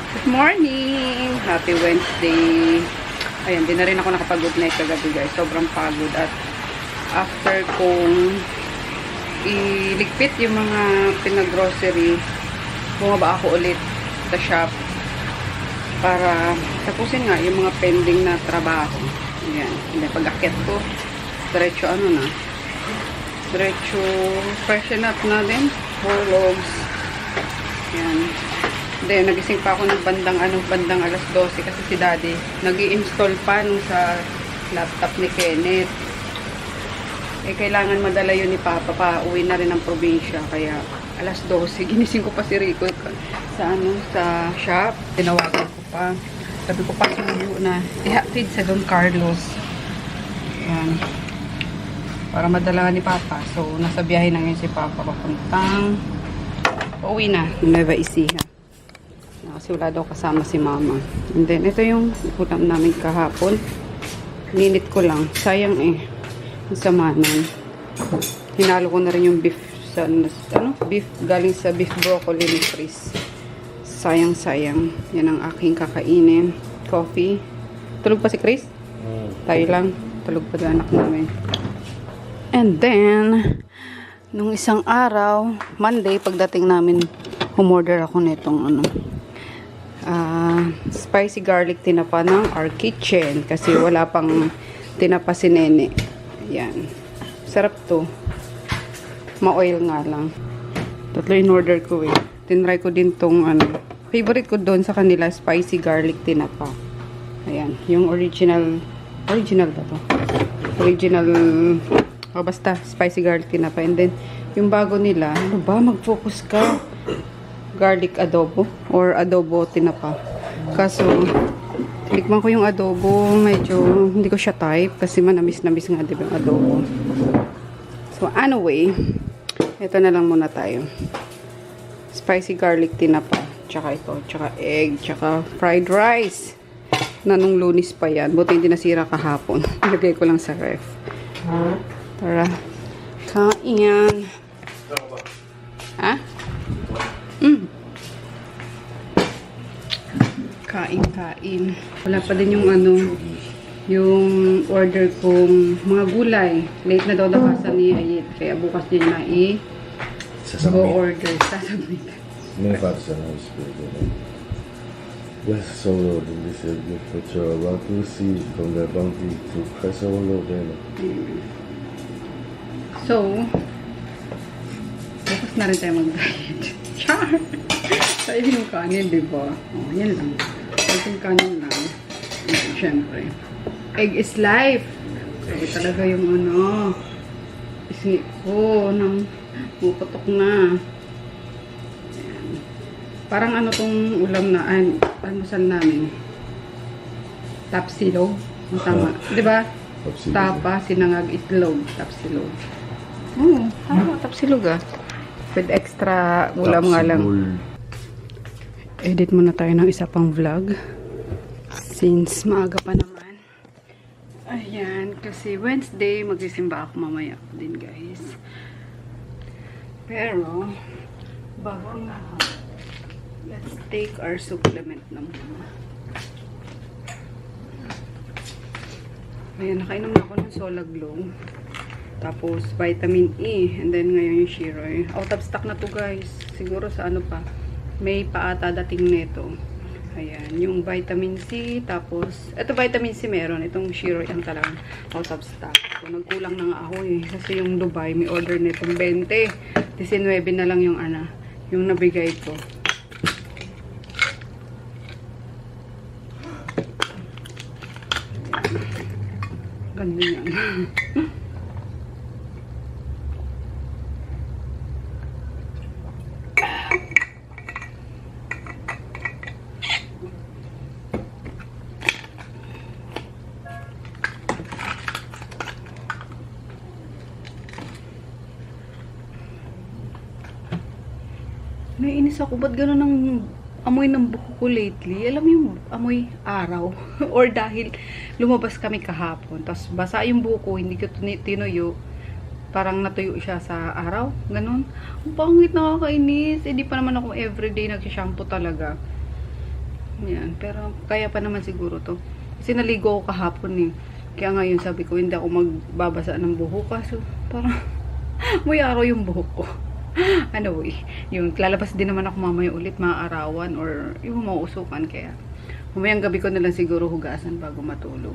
Good morning! Happy Wednesday! Ayan, di na rin ako nakapag-good night kagabi guys. Sobrang pagod at after kong iligpit yung mga pinag-grocery, bumaba ako ulit sa shop para tapusin nga yung mga pending na trabaho. Ayan, hindi pag-akit ko, diretso diretso freshen up na din, horlogs. Ayan. Then, nagising pa ako ng bandang alas 12 kasi si Daddy nag-i-install pa nung sa laptop ni Kenneth. Eh, kailangan madala yun ni Papa pa. Uwi na rin ng probinsya. Kaya, alas 12, ginising ko pa si Rico sa shop. Tinawagan ko pa. Sabi ko pa suyo na ihatid sa Don Carlos. Ayan. Para madala ni Papa. So, nasa biyahe na ngayon si Papa papuntang uwi na. Nueva Ecija. Kasi wala daw kasama si Mama. And then, ito yung ulam namin kahapon. Ninit ko lang. Sayang eh. Sa manan. Hinalo ko na rin yung beef sa, beef galing sa beef broccoli ni Chris. Sayang. Yan ang aking kakainin. Coffee. Tulog pa si Chris? Tayo lang. Tulog pa yung anak namin. And then, nung isang araw, Monday, pagdating namin, umorder ako nitong spicy garlic tinapa ng Our Kitchen kasi wala pang tinapa si Nene. Ayan. Sarap to. Ma-oil nga lang. Tatlo in order ko eh. Tinry ko din tong favorite ko doon sa kanila, spicy garlic tinapa. Ayan. Yung original ba to? Original basta spicy garlic tinapa. And then yung bago nila, ano ba, mag-focus ka, garlic adobo or adobo tinapa. Kaso tikman ko yung adobo, medyo hindi ko siya type kasi manamis-namis nga diba yung adobo. So anyway, ito na lang muna tayo. Spicy garlic tinapa, tsaka ito, tsaka egg, tsaka fried rice na nung Lunes pa yan. Buti hindi nasira kahapon. Ilagay ko lang sa ref. Tara, kain. Ha? Kain. Wala pa din yung yung order kong mga gulay. Late na daw nakasan ni Ayit. Kaya bukas din na go-order. Sasabit. Yes, solo this is good for your bounty seed from the bounty to press a little bit. So, bukas na rin tayo mag-diet. Char! Tayo yung kanin, diba? Oh, yan lang. Yung kanin lang. Siyempre. Egg is life. Kaya talaga yung isngi ko nang puputok na. Ayan. Parang tong ulam na, almusal namin. Tapsilog. Tama. Diba? Tapa, sinangag, itlog. Tapsilog. Tapsilog with extra ulam nga lang. Edit muna tayo ng isa pang vlog since maaga pa naman. Ayan, kasi Wednesday magsisimba ako mamaya din guys. Pero bago ang lahat, let's take our supplement na muna. Ayan, nakainom na ako ng Solaglow. Tapos, vitamin E. And then, ngayon yung Shiroy. Out of stock na to guys. Siguro sa pa. May paata dating neto. Ayan. Yung vitamin C. Tapos, ito vitamin C meron. Itong Shiroy ang talagang out of stock. So, nagkulang na nga ako eh. Kasi yung Dubai, may order netong 20. 19 na lang yung yung nabigay ko. Ganda yan. Naiinis ako. Ba't gano'n ang amoy ng buhok ko lately? Alam mo yung amoy araw? Or dahil lumabas kami kahapon. Tapos basa yung buhok ko. Hindi ko tinuyo. Parang natuyo siya sa araw. Ganon. Ang pangit, nakakainis. Eh, di pa naman ako everyday nagsishampoo talaga. Yan. Pero kaya pa naman siguro to. Kasi naligo ako kahapon eh. Kaya ngayon sabi ko, hindi ako magbabasa ng buhok. Kaso parang may araw yung buhok ko. Anyway, yung lalabas din naman ako mamaya ulit, maaarawan or yung mauusukan. Kaya mamayang gabi ko na lang siguro hugasan bago matulog.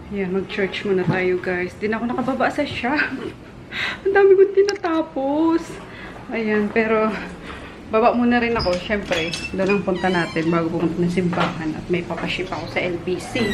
Ayan, mag-church muna tayo guys. Di na ako nakababa sa shop. Ang dami kong tinatapos. Ayan, pero baba muna rin ako. Siyempre, doon ang punta natin bago pumunta ng simbahan. At may papaship ako sa LBC.